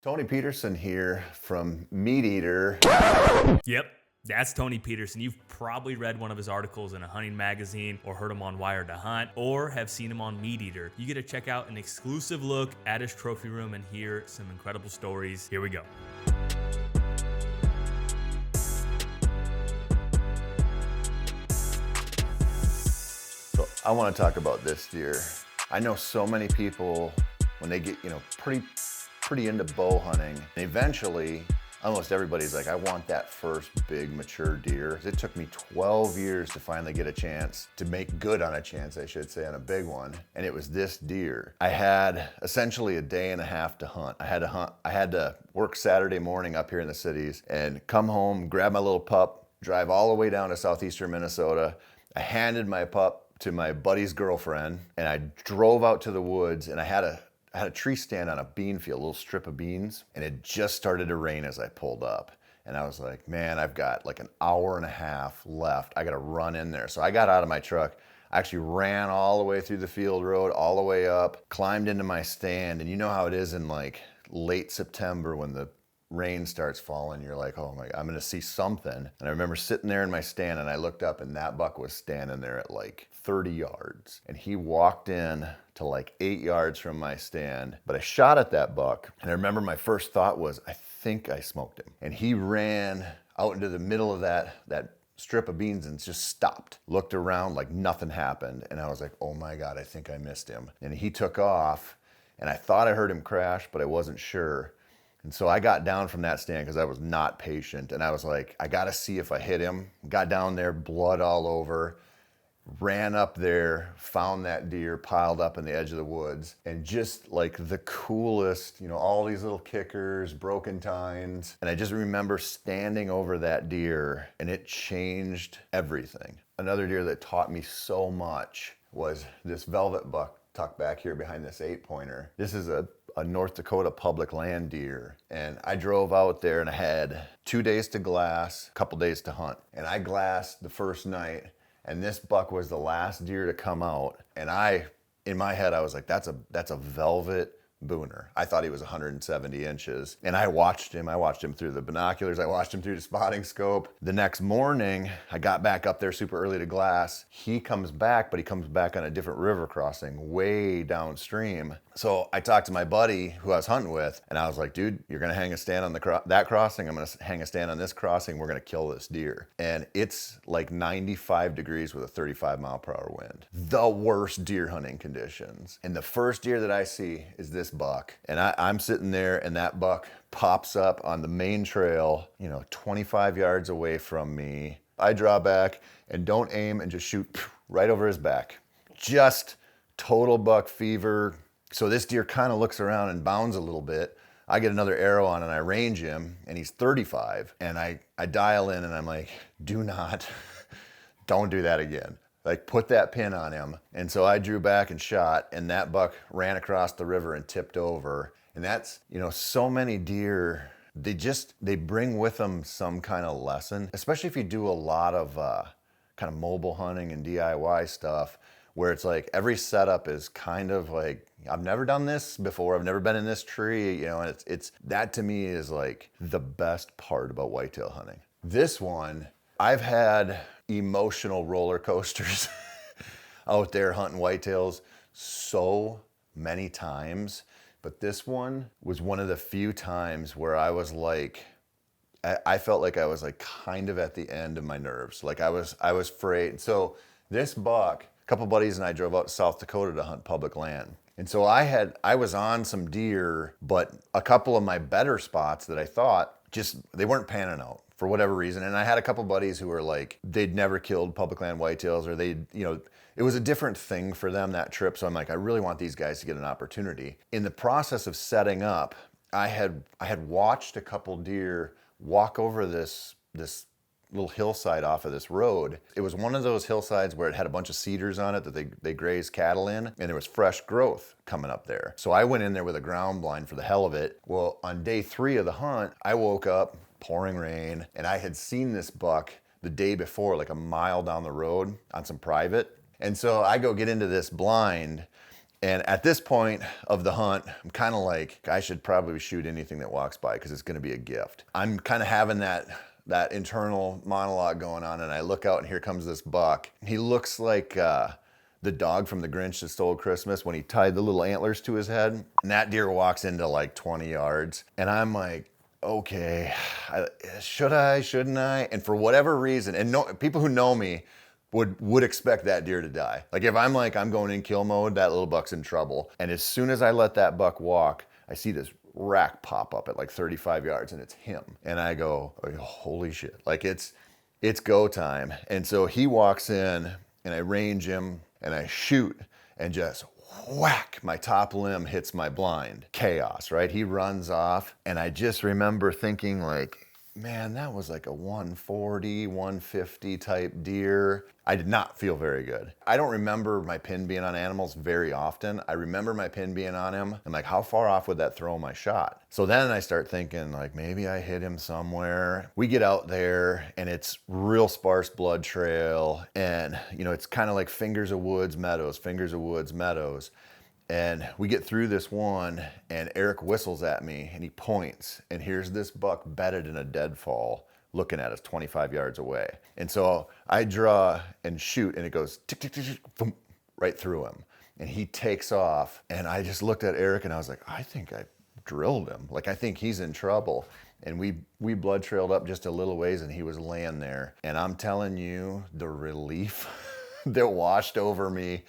Tony Peterson here from Meateater. Yep, that's Tony Peterson. You've probably read one of his articles in a hunting magazine or heard him on Wired to Hunt or have seen him on Meateater. You get to check out an exclusive look at his trophy room and hear some incredible stories. Here we go. So I want to talk about this deer. I know so many people when they get, pretty into bow hunting, and eventually almost everybody's like, I want that first big mature deer. It took me 12 years to finally get a chance to make good on a chance, I should say, on a big one. And it was this deer. I had essentially a day and a half to hunt. I had to work Saturday morning up here in the cities and come home, grab my little pup, drive all the way down to southeastern Minnesota. I handed my pup to my buddy's girlfriend and I drove out to the woods, and I had a tree stand on a bean field, a little strip of beans, and it just started to rain as I pulled up. And I was like, man, I've got like an hour and a half left. I gotta run in there. So I got out of my truck. I actually ran all the way through the field road, all the way up, climbed into my stand. And you know how it is in like late September when the rain starts falling, you're like, oh my God, I'm gonna see something. And I remember sitting there in my stand and I looked up and that buck was standing there at like 30 yards. And he walked in to like 8 yards from my stand. But I shot at that buck and I remember my first thought was, I think I smoked him. And he ran out into the middle of that strip of beans and just stopped, looked around like nothing happened. And I was like, oh my God, I think I missed him. And he took off and I thought I heard him crash, but I wasn't sure. And so I got down from that stand because I was not patient. And I was like, I got to see if I hit him. Got down there, blood all over, ran up there, found that deer piled up in the edge of the woods. And just like the coolest, all these little kickers, broken tines. And I just remember standing over that deer and it changed everything. Another deer that taught me so much was this velvet buck tucked back here behind this 8-pointer. This is a North Dakota public land deer. And I drove out there and I had 2 days to glass, a couple days to hunt. And I glassed the first night and this buck was the last deer to come out. And in my head, I was like, that's a velvet booner. I thought he was 170 inches. And I watched him through the binoculars. I watched him through the spotting scope. The next morning, I got back up there super early to glass. He comes back, but he comes back on a different river crossing way downstream. So I talked to my buddy who I was hunting with, and I was like, dude, you're gonna hang a stand on that crossing. I'm gonna hang a stand on this crossing. We're gonna kill this deer. And it's like 95 degrees with a 35-mile-per-hour wind. The worst deer hunting conditions. And the first deer that I see is this buck. And I'm sitting there and that buck pops up on the main trail, 25 yards away from me. I draw back and don't aim and just shoot right over his back. Just total buck fever. So this deer kind of looks around and bounds a little bit. I get another arrow on and I range him and he's 35. And I dial in and I'm like, don't do that again. Like, put that pin on him. And so I drew back and shot, and that buck ran across the river and tipped over. And that's, so many deer, they bring with them some kind of lesson, especially if you do a lot of kind of mobile hunting and DIY stuff, where it's like every setup is kind of like, I've never done this before, I've never been in this tree, and it's that to me is like the best part about whitetail hunting. This one, I've had emotional roller coasters out there hunting whitetails so many times, but this one was one of the few times where I was like, I felt like I was like kind of at the end of my nerves. Like I was afraid. So this buck, a couple buddies and I drove out to South Dakota to hunt public land. And so I was on some deer, but a couple of my better spots that I thought they weren't panning out for whatever reason. And I had a couple buddies who were like, they'd never killed public land whitetails, or it was a different thing for them that trip. So I'm like, I really want these guys to get an opportunity. In the process of setting up, I had watched a couple deer walk over this little hillside off of this road. It was one of those hillsides where it had a bunch of cedars on it that they graze cattle in, and there was fresh growth coming up there. So I went in there with a ground blind for the hell of it. Well, on day 3 of the hunt, I woke up, pouring rain, and I had seen this buck the day before, like a mile down the road on some private. And so I go get into this blind, And at this point of the hunt, I'm kind of like, I should probably shoot anything that walks by because it's going to be a gift. I'm kind of having that internal monologue going on, and I look out and here comes this buck. He looks like the dog from The Grinch That Stole Christmas when he tied the little antlers to his head. And that deer walks into like 20 yards. And I'm like, okay, should I, shouldn't I? And for whatever reason, and people who know me would expect that deer to die. Like if I'm like, I'm going in kill mode, that little buck's in trouble. And as soon as I let that buck walk, I see this rack pop up at like 35 yards and it's him. And I go, oh, holy shit. Like it's go time. And so he walks in and I range him and I shoot and just whack, my top limb hits my blind. Chaos, right? He runs off and I just remember thinking like, man, that was like a 140, 150 type deer. I did not feel very good. I don't remember my pin being on animals very often. I remember my pin being on him. I'm like, how far off would that throw my shot? So then I start thinking like, maybe I hit him somewhere. We get out there and it's real sparse blood trail. And you know, it's kind of like fingers of woods, meadows. And we get through this one and Eric whistles at me and he points and here's this buck bedded in a deadfall looking at us 25 yards away. And so I draw and shoot and it goes tick, tick, tick, tick, boom, right through him. And he takes off and I just looked at Eric and I was like, I think I drilled him. Like I think he's in trouble. And we blood trailed up just a little ways and he was laying there. And I'm telling you, the relief that washed over me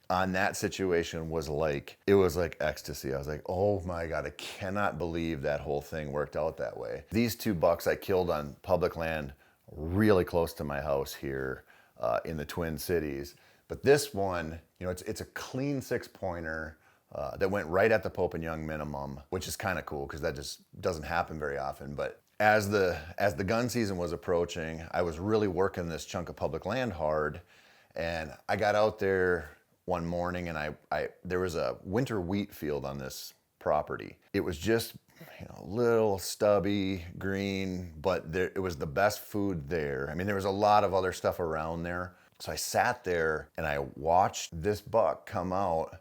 on that situation was like, it was like ecstasy. I was like, oh my God, I cannot believe that whole thing worked out that way. These two bucks I killed on public land really close to my house here in the Twin Cities. But this one, you know, it's a clean 6-pointer that went right at the Pope and Young minimum, which is kind of cool because that just doesn't happen very often. But as the gun season was approaching, I was really working this chunk of public land hard. And I got out there one morning and there was a winter wheat field on this property. It was just, you know, little stubby green, but it was the best food there. I mean, there was a lot of other stuff around there. So I sat there and I watched this buck come out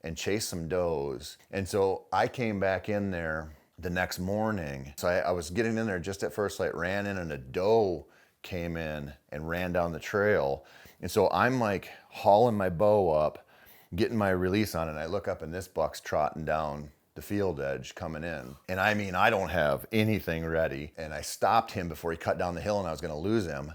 and chase some does. And so I came back in there the next morning. So I was getting in there just at first light, ran in and a doe came in and ran down the trail. And so I'm like hauling my bow up, getting my release on, and I look up and this buck's trotting down the field edge coming in. And I mean, I don't have anything ready. And I stopped him before he cut down the hill and I was gonna lose him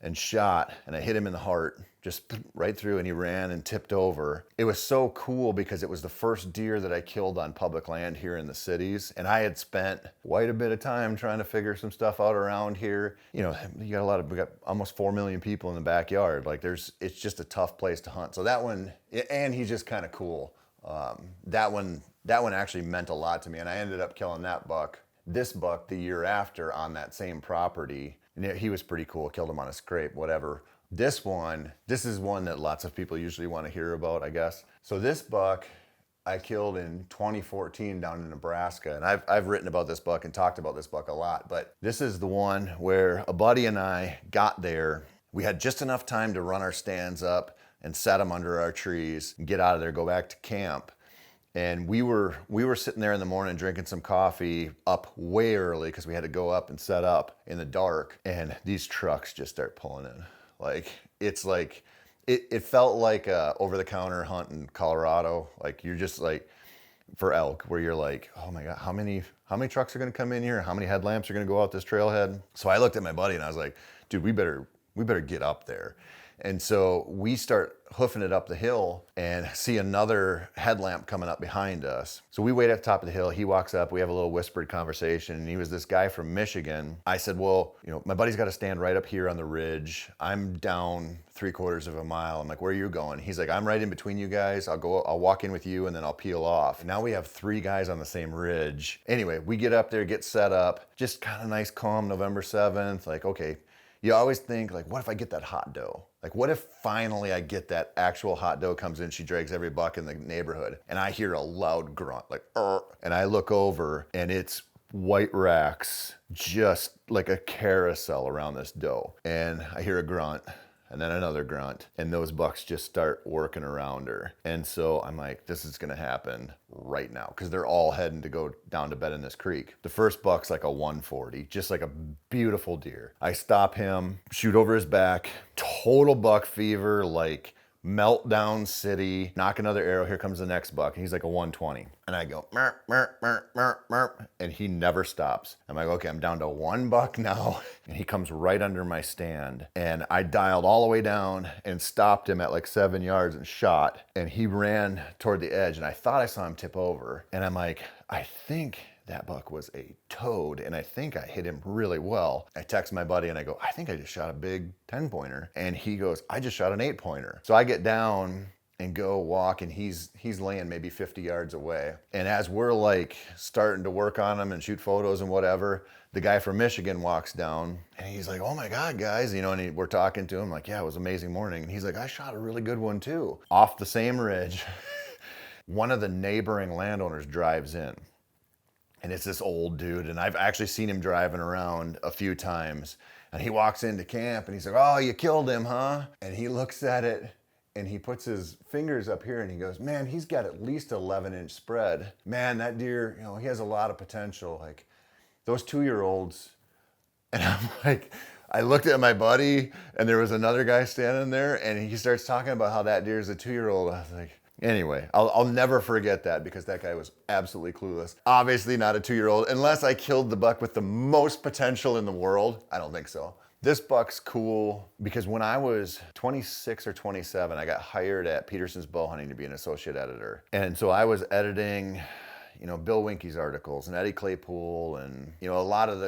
and shot, and I hit him in the heart, just right through, and he ran and tipped over. It was so cool because it was the first deer that I killed on public land here in the cities. And I had spent quite a bit of time trying to figure some stuff out around here. You know, we got almost 4 million people in the backyard. Like it's just a tough place to hunt. So that one, and he's just kind of cool. That one actually meant a lot to me. And I ended up killing this buck the year after on that same property. And he was pretty cool. Killed him on a scrape, whatever. This is one that lots of people usually want to hear about, I guess. So this buck I killed in 2014 down in Nebraska. And I've written about this buck and talked about this buck a lot, but this is the one where a buddy and I got there. We had just enough time to run our stands up and set them under our trees and get out of there, go back to camp. And we were sitting there in the morning drinking some coffee up way early because we had to go up and set up in the dark. And these trucks just start pulling in. Like, it's like, it felt like a over-the-counter hunt in Colorado. Like, you're just like, for elk, where you're like, oh my God, how many trucks are gonna come in here? How many headlamps are gonna go out this trailhead? So I looked at my buddy and I was like, dude, we better get up there. And so we start hoofing it up the hill and see another headlamp coming up behind us. So we wait at the top of the hill. He walks up. We have a little whispered conversation. And he was this guy from Michigan. I said, well, you know, my buddy's got to stand right up here on the ridge. I'm down 3/4 of a mile. I'm like, where are you going? He's like, I'm right in between you guys. I'll walk in with you and then I'll peel off. And now we have 3 guys on the same ridge. Anyway, we get up there, get set up. Just kind of nice, calm November 7th. Like, okay. You always think, like, what if I get that hot doe? Like, what if finally I get that actual hot doe comes in, she drags every buck in the neighborhood, and I hear a loud grunt, like, and I look over, and it's white racks, just like a carousel around this doe. And I hear a grunt, and then another grunt, and those bucks just start working around her. And so I'm like, this is gonna happen right now, because they're all heading to go down to bed in this creek. The first buck's like a 140, just like a beautiful deer. I stop him, shoot over his back, total buck fever, like meltdown city, knock another arrow, here comes the next buck, and he's like a 120. And I go, merp, merp, merp, merp, merp, and he never stops. I'm like, okay, I'm down to one buck now, and he comes right under my stand. And I dialed all the way down and stopped him at like 7 yards and shot, and he ran toward the edge, and I thought I saw him tip over. And I'm like, I think that buck was a toad, and I think I hit him really well. I text my buddy and I go, I think I just shot a big 10-pointer. And he goes, I just shot an 8-pointer. So I get down and go walk, and he's laying maybe 50 yards away. And as we're like starting to work on him and shoot photos and whatever, the guy from Michigan walks down, and he's like, oh my God, guys, you know, and we're talking to him like, yeah, it was an amazing morning. And he's like, I shot a really good one too. Off the same ridge, one of the neighboring landowners drives in. And it's this old dude, and I've actually seen him driving around a few times. And he walks into camp, and he's like, oh, you killed him, huh? And he looks at it, and he puts his fingers up here, and he goes, man, he's got at least 11-inch spread. Man, that deer, you know, he has a lot of potential. Like, those 2-year-olds, and I'm like, I looked at my buddy, and there was another guy standing there, and he starts talking about how that deer is a 2-year-old. I was like, anyway, I'll never forget that, because that guy was absolutely clueless. Obviously not a 2-year-old, unless I killed the buck with the most potential in the world. I don't think so. This buck's cool because when I was 26 or 27, I got hired at Peterson's Bowhunting to be an associate editor. And so I was editing, you know, Bill Winke's articles and Eddie Claypool and, you know, a lot of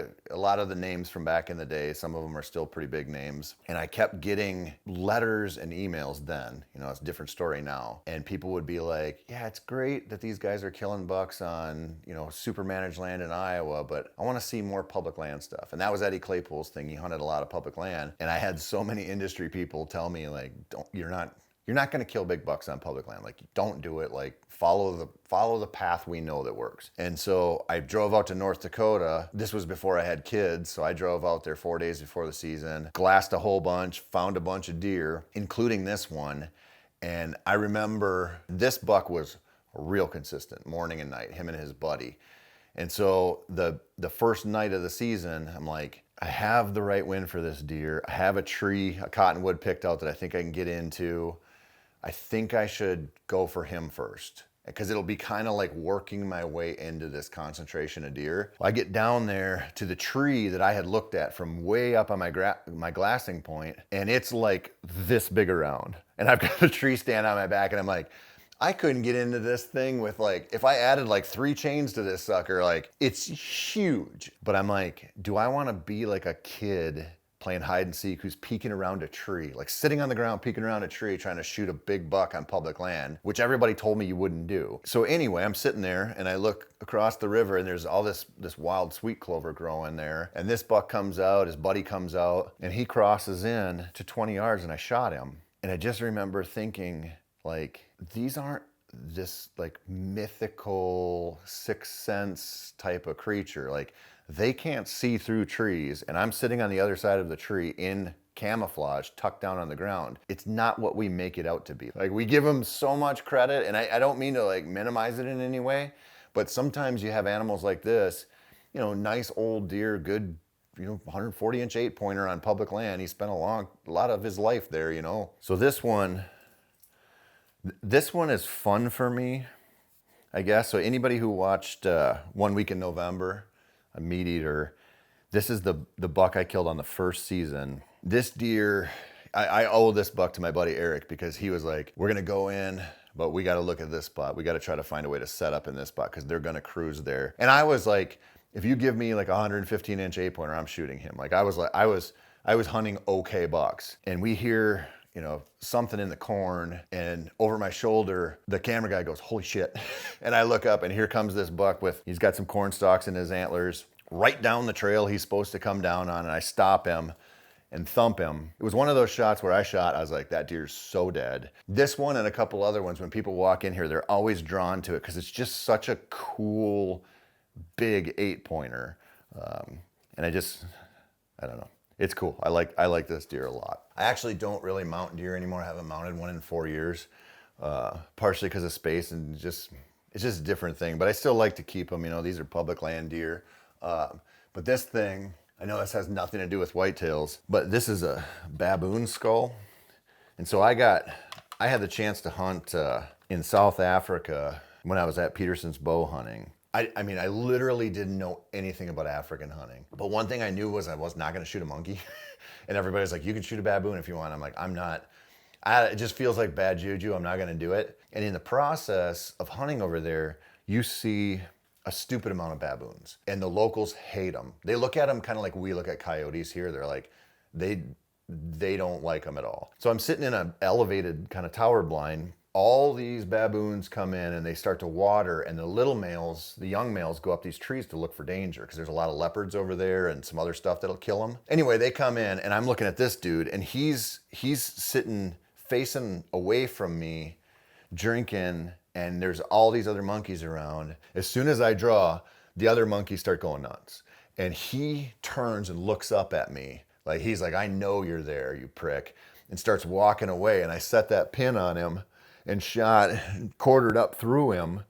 the names from back in the day. Some of them are still pretty big names. And I kept getting letters and emails then, you know, it's a different story now. And people would be like, yeah, it's great that these guys are killing bucks on, you know, super managed land in Iowa, but I want to see more public land stuff. And that was Eddie Claypool's thing. He hunted a lot of public land. And I had so many industry people tell me like, you're not going to kill big bucks on public land. Like, don't do it. Like, follow the path we know that works. And so I drove out to North Dakota. This was before I had kids. So I drove out there 4 days before the season, glassed a whole bunch, found a bunch of deer, including this one. And I remember this buck was real consistent morning and night, him and his buddy. And so the first night of the season, I'm like, I have the right wind for this deer. I have a tree, a cottonwood picked out that I think I can get into. I think I should go for him first, because it'll be kind of like working my way into this concentration of deer. I get down there to the tree that I had looked at from way up on my glassing point, and it's like this big around. And I've got a tree stand on my back, and I'm like, I couldn't get into this thing with like, if I added like 3 chains to this sucker, like it's huge. But I'm like, do I want to be like a kid playing hide and seek who's peeking around a tree, like sitting on the ground, peeking around a tree, trying to shoot a big buck on public land, which everybody told me you wouldn't do. So anyway, I'm sitting there and I look across the river and there's all this wild sweet clover growing there. And this buck comes out, his buddy comes out, and he crosses in to 20 yards and I shot him. And I just remember thinking, like, these aren't this like mythical sixth sense type of creature. Like, they can't see through trees, and I'm sitting on the other side of the tree in camouflage, tucked down on the ground. It's not what we make it out to be. Like, we give them so much credit, and I don't mean to like minimize it in any way, but sometimes you have animals like this, you know, nice old deer, good, you know, 140-inch 8-pointer on public land. He spent a lot of his life there, you know. So this one is fun for me, I guess. So anybody who watched 1 Week in November, a Meateater, this is the buck I killed on the first season. This deer, I owe this buck to my buddy Eric, because he was like, we're gonna go in, but we gotta look at this spot. We gotta try to find a way to set up in this spot because they're gonna cruise there. And I was like, if you give me like a 115-inch 8-pointer, I'm shooting him. Like, I was hunting okay bucks. And we hear, you know, something in the corn, and over my shoulder, the camera guy goes, holy shit. And I look up and here comes this buck he's got some corn stalks in his antlers, right down the trail he's supposed to come down on, and I stop him and thump him. It was one of those shots where I was like, that deer's so dead. This one and a couple other ones, when people walk in here, they're always drawn to it because it's just such a cool, big 8-pointer. And I don't know. It's cool. I like this deer a lot. I actually don't really mount deer anymore. I haven't mounted one in 4 years, partially because of space and it's just a different thing. But I still like to keep them. You know, these are public land deer. But this thing, I know this has nothing to do with whitetails, but this is a baboon skull. And so I had the chance to hunt in South Africa when I was at Peterson's bow hunting. I mean, I literally didn't know anything about African hunting. But one thing I knew was I was not gonna shoot a monkey. And everybody's like, you can shoot a baboon if you want. I'm like, I'm not. It just feels like bad juju. I'm not gonna do it. And in the process of hunting over there, you see a stupid amount of baboons. And the locals hate them. They look at them kind of like we look at coyotes here. They're like, they don't like them at all. So I'm sitting in an elevated kind of tower blind. All these baboons come in and they start to water, and the little males, the young males, go up these trees to look for danger because there's a lot of leopards over there and some other stuff that'll kill them. Anyway, they come in and I'm looking at this dude, and he's sitting facing away from me, drinking, and there's all these other monkeys around. As soon as I draw, the other monkeys start going nuts. And he turns and looks up at me. Like, he's like, I know you're there, you prick, and starts walking away. And I set that pin on him and shot, quartered up through him,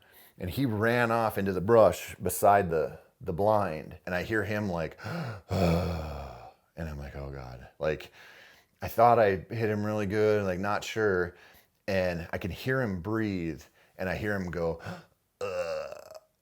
and he ran off into the brush beside the blind. And I hear him like, and I'm like, oh God. Like, I thought I hit him really good, like not sure. And I can hear him breathe, and I hear him go,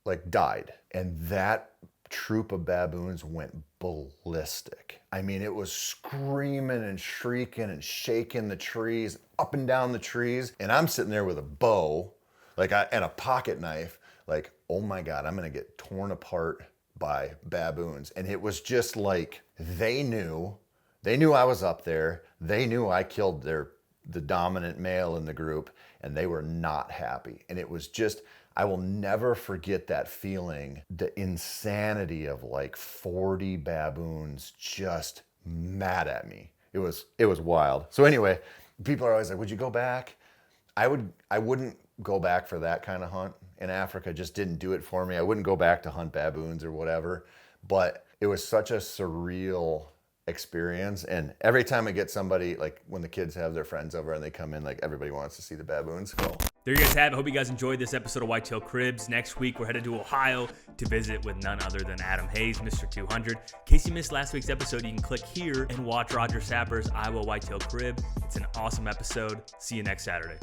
like died. And that troop of baboons went ballistic. I mean, it was screaming and shrieking and shaking the trees, up and down the trees. And I'm sitting there with a bow, and a pocket knife, like, oh my God, I'm gonna get torn apart by baboons. And it was just like, they knew I was up there. They knew I killed the dominant male in the group, and they were not happy. And it was just, I will never forget that feeling, the insanity of like 40 baboons just mad at me. It was wild. So anyway, people are always like, would you go back? I wouldn't go back for that kind of hunt in Africa. Just didn't do it for me. I wouldn't go back to hunt baboons or whatever, but it was such a surreal experience. And every time I get somebody, like when the kids have their friends over and they come in, like everybody wants to see the baboons. Cool. There you guys have it. Hope you guys enjoyed this episode of Whitetail Cribs. Next week, we're headed to Ohio to visit with none other than Adam Hayes, Mr. 200. In case you missed last week's episode, you can click here and watch Roger Sapper's Iowa Whitetail Crib. It's an awesome episode. See you next Saturday.